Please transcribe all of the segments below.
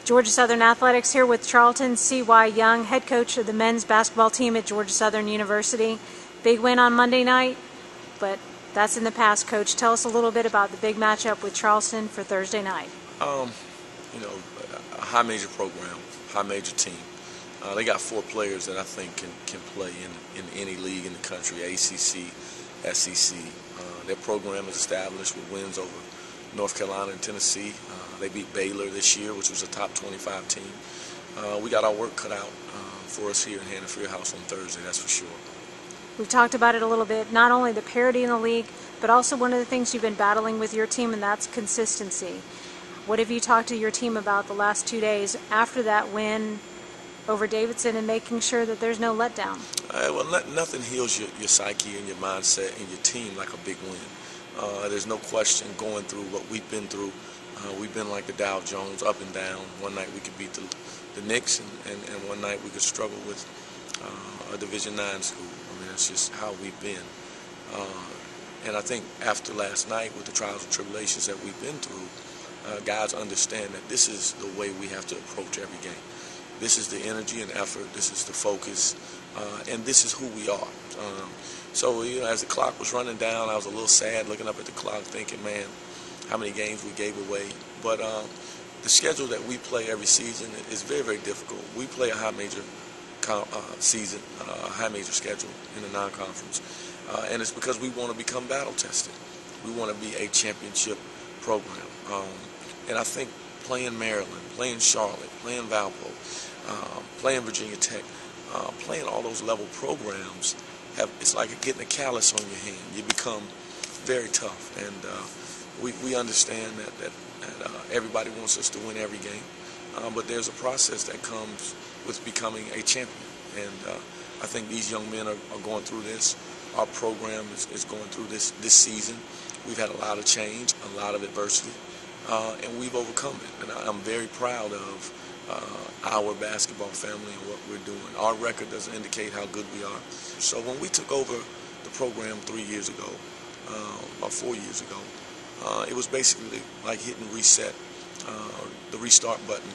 Georgia Southern Athletics here with Charlton C.Y. Young, head coach of the men's basketball team at Georgia Southern University. Big win on Monday night, but that's in the past. Coach, tell us a little bit about the big matchup with Charleston for Thursday night. You know, a high major program, high major team. They got 4 players that I think can play in any league in the country, ACC, SEC. Their program is established with wins over North Carolina and Tennessee. They beat Baylor this year, which was a top 25 team. We got our work cut out for us here in Hannah Fieldhouse on Thursday, that's for sure. We've talked about it a little bit, not only the parity in the league, but also one of the things you've been battling with your team, and that's consistency. What have you talked to your team about the last 2 days after that win over Davidson and making sure that there's no letdown? Well, nothing heals your psyche and your mindset and your team like a big win. There's no question going through what we've been through. We've been like the Dow Jones, up and down. One night we could beat the Knicks, and one night we could struggle with a Division IX school. I mean, that's just how we've been. And I think after last night, with the trials and tribulations that we've been through, guys understand that this is the way we have to approach every game. This is the energy and effort. This is the focus, and this is who we are. So, you know, as the clock was running down, I was a little sad looking up at the clock, thinking, man, how many games we gave away. But the schedule that we play every season is very, very difficult. We play a high major season, a high major schedule in the non-conference, and it's because we want to become battle tested. We want to be a championship program, and I think playing Maryland, playing Charlotte, playing Valpo, playing Virginia Tech, playing all those level programs, it's like getting a callus on your hand. You become very tough, and we understand that everybody wants us to win every game, but there's a process that comes with becoming a champion, and I think these young men are going through this. Our program is going through this season. We've had a lot of change, a lot of adversity, and we've overcome it, and I'm very proud of our basketball family and what we're doing. Our record doesn't indicate how good we are. So when we took over the program 3 years ago, or 4 years ago, it was basically like hitting reset, the restart button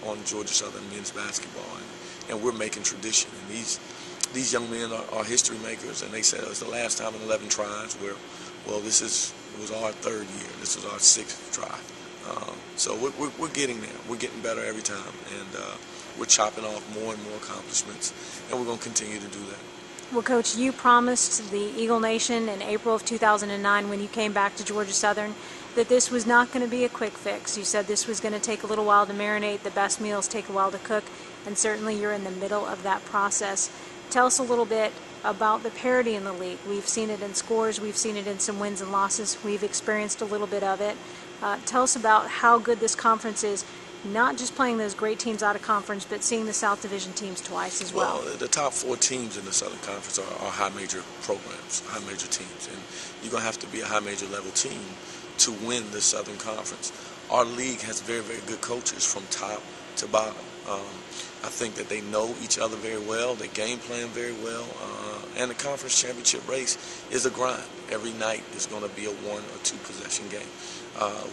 on Georgia Southern men's basketball, and we're making tradition. And these young men are history makers, and they said it was the last time in 11 tries where, well, it was our 3rd year. This was our 6th try. So we're getting there. We're getting better every time, and we're chopping off more and more accomplishments, and we're going to continue to do that. Well, Coach, you promised the Eagle Nation in April of 2009 when you came back to Georgia Southern that this was not going to be a quick fix. You said this was going to take a little while to marinate, the best meals take a while to cook, and certainly you're in the middle of that process. Tell us a little bit about the parity in the league. We've seen it in scores, we've seen it in some wins and losses, we've experienced a little bit of it. Tell us about how good this conference is, not just playing those great teams out of conference, but seeing the South Division teams twice as well. Well, the top 4 teams in the Southern Conference are high major programs, high major teams, and you're going to have to be a high major level team to win the Southern Conference. Our league has very, very good coaches from top to bottom. I think that they know each other very well, they game plan very well, and the conference championship race is a grind. Every night is going to be a 1 or 2 possession game.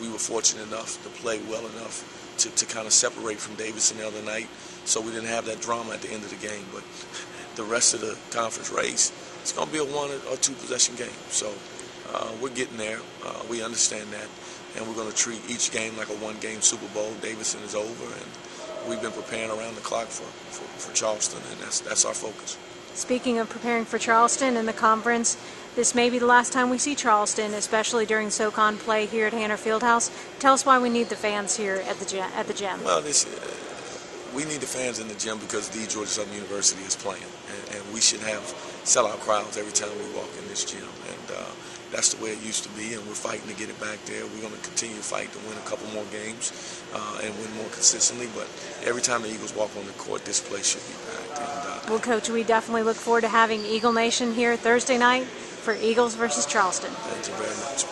We were fortunate enough to play well enough to kind of separate from Davidson the other night, so we didn't have that drama at the end of the game. But the rest of the conference race, it's going to be a 1 or 2 possession game. So we're getting there. We understand that, and we're going to treat each game like a 1-game Super Bowl. Davidson is over, and we've been preparing around the clock for Charleston, and that's our focus. Speaking of preparing for Charleston and the conference, this may be the last time we see Charleston, especially during SoCon play here at Hannah Fieldhouse. Tell us why we need the fans here at the gym. Well, we need the fans in the gym because the Georgia Southern University is playing, and we should have sellout crowds every time we walk in this gym, and that's the way it used to be, and we're fighting to get it back there. We're going to continue to fight to win a couple more games and win more consistently, but every time the Eagles walk on the court, this place should be packed. And, well, Coach, we definitely look forward to having Eagle Nation here Thursday night for Eagles versus Charleston. Thank you very much.